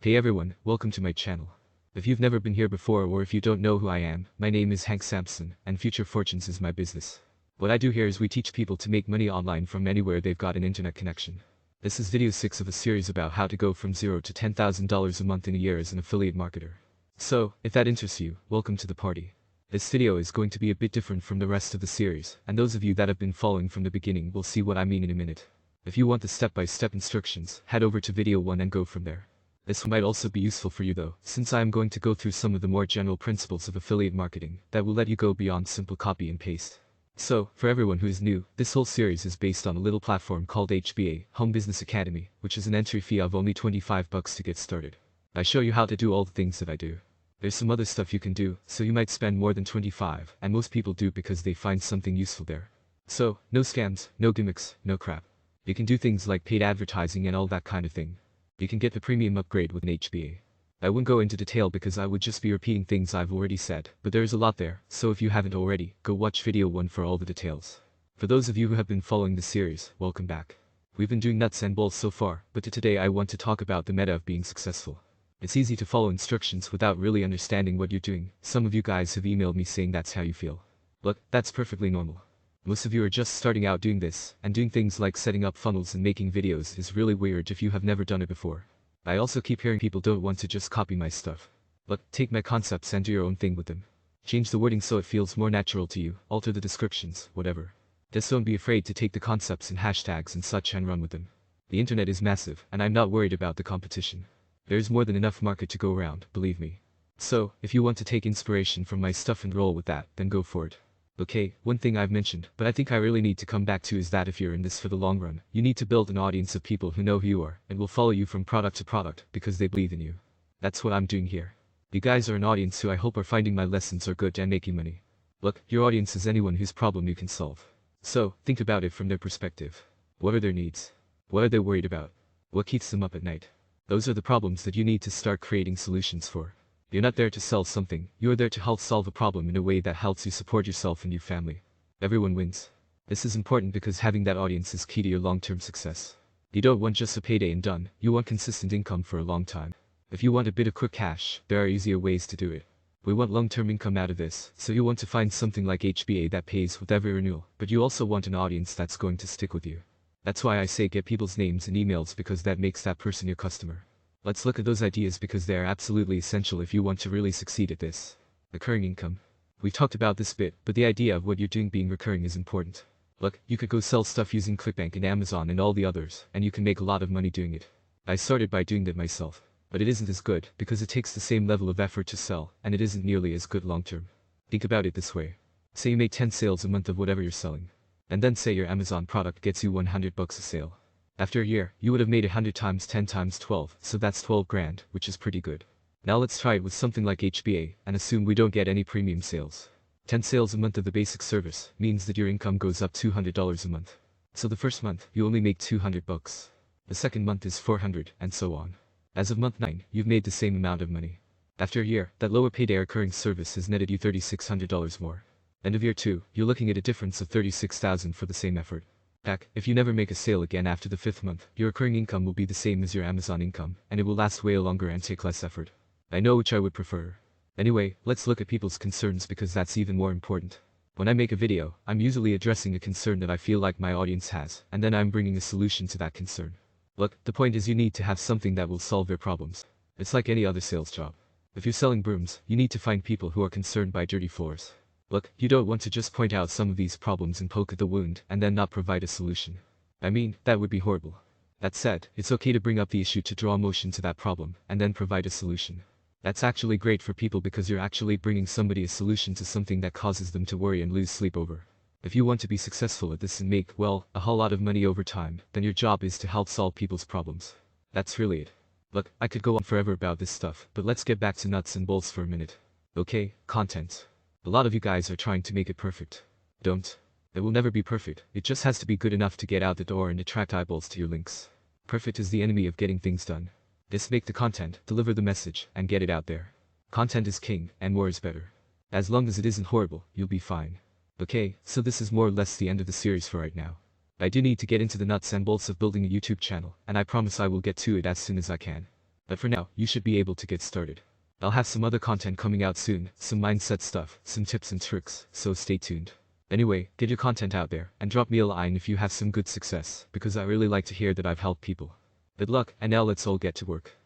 Hey everyone, welcome to my channel. If you've never been here before or if you don't know who I am, my name is Hank Sampson, and Future Fortunes is my business. What I do here is we teach people to make money online from anywhere they've got an internet connection. This is video 6 of a series about how to go from $0 to $10,000 a month in a year as an affiliate marketer. So, if that interests you, welcome to the party. This video is going to be a bit different from the rest of the series, and those of you that have been following from the beginning will see what I mean in a minute. If you want the step-by-step instructions, head over to video 1 and go from there. This might also be useful for you though, since I am going to go through some of the more general principles of affiliate marketing that will let you go beyond simple copy and paste. So, for everyone who is new, this whole series is based on a little platform called HBA, Home Business Academy, which is an entry fee of only $25 to get started. I show you how to do all the things that I do. There's some other stuff you can do, so you might spend more than $25, and most people do because they find something useful there. So, no scams, no gimmicks, no crap. You can do things like paid advertising and all that kind of thing. You can get the premium upgrade with an HBA. I won't go into detail because I would just be repeating things I've already said, but there is a lot there, so if you haven't already, go watch video 1 for all the details. For those of you who have been following the series, welcome back. We've been doing nuts and bolts so far, but today I want to talk about the meta of being successful. It's easy to follow instructions without really understanding what you're doing. Some of you guys have emailed me saying that's how you feel. Look, that's perfectly normal. Most of you are just starting out doing this, and doing things like setting up funnels and making videos is really weird if you have never done it before. I also keep hearing people don't want to just copy my stuff. Look, take my concepts and do your own thing with them. Change the wording so it feels more natural to you, alter the descriptions, whatever. Just don't be afraid to take the concepts and hashtags and such and run with them. The internet is massive, and I'm not worried about the competition. There's more than enough market to go around, believe me. So, if you want to take inspiration from my stuff and roll with that, then go for it. Okay, one thing I've mentioned, but I think I really need to come back to is that if you're in this for the long run, you need to build an audience of people who know who you are and will follow you from product to product because they believe in you. That's what I'm doing here. You guys are an audience who I hope are finding my lessons are good and making money. Look, your audience is anyone whose problem you can solve. So, think about it from their perspective. What are their needs? What are they worried about? What keeps them up at night? Those are the problems that you need to start creating solutions for. You're not there to sell something, you're there to help solve a problem in a way that helps you support yourself and your family. Everyone wins. This is important because having that audience is key to your long-term success. You don't want just a payday and done, you want consistent income for a long time. If you want a bit of quick cash, there are easier ways to do it. We want long-term income out of this, so you want to find something like HBA that pays with every renewal, but you also want an audience that's going to stick with you. That's why I say get people's names and emails because that makes that person your customer. Let's look at those ideas because they are absolutely essential if you want to really succeed at this. Recurring income. We've talked about this bit, but the idea of what you're doing being recurring is important. Look, you could go sell stuff using Clickbank and Amazon and all the others, and you can make a lot of money doing it. I started by doing that myself. But it isn't as good, because it takes the same level of effort to sell, and it isn't nearly as good long term. Think about it this way. Say you make 10 sales a month of whatever you're selling. And then say your Amazon product gets you $100 a sale. After a year, you would have made 100 times 10 times 12, so that's 12 grand, which is pretty good. Now let's try it with something like HBA, and assume we don't get any premium sales. 10 sales a month of the basic service means that your income goes up $200 a month. So the first month, you only make $200. The second month is $400, and so on. As of month 9, you've made the same amount of money. After a year, that lower payday recurring service has netted you $3,600 more. End of year 2, you're looking at a difference of $36,000 for the same effort. Heck, if you never make a sale again after the 5th month, your recurring income will be the same as your Amazon income, and it will last way longer and take less effort. I know which I would prefer. Anyway, let's look at people's concerns because that's even more important. When I make a video, I'm usually addressing a concern that I feel like my audience has, and then I'm bringing a solution to that concern. Look, the point is you need to have something that will solve their problems. It's like any other sales job. If you're selling brooms, you need to find people who are concerned by dirty floors. Look, you don't want to just point out some of these problems and poke at the wound and then not provide a solution. I mean, that would be horrible. That said, it's okay to bring up the issue to draw motion to that problem and then provide a solution. That's actually great for people because you're actually bringing somebody a solution to something that causes them to worry and lose sleep over. If you want to be successful at this and make, well, a whole lot of money over time, then your job is to help solve people's problems. That's really it. Look, I could go on forever about this stuff, but let's get back to nuts and bolts for a minute. Okay, content. A lot of you guys are trying to make it perfect. Don't. It will never be perfect, it just has to be good enough to get out the door and attract eyeballs to your links. Perfect is the enemy of getting things done. Just make the content, deliver the message, and get it out there. Content is king, and more is better. As long as it isn't horrible, you'll be fine. Okay, so this is more or less the end of the series for right now. I do need to get into the nuts and bolts of building a YouTube channel, and I promise I will get to it as soon as I can. But for now, you should be able to get started. I'll have some other content coming out soon, some mindset stuff, some tips and tricks, so stay tuned. Anyway, get your content out there, and drop me a line if you have some good success, because I really like to hear that I've helped people. Good luck, and now let's all get to work.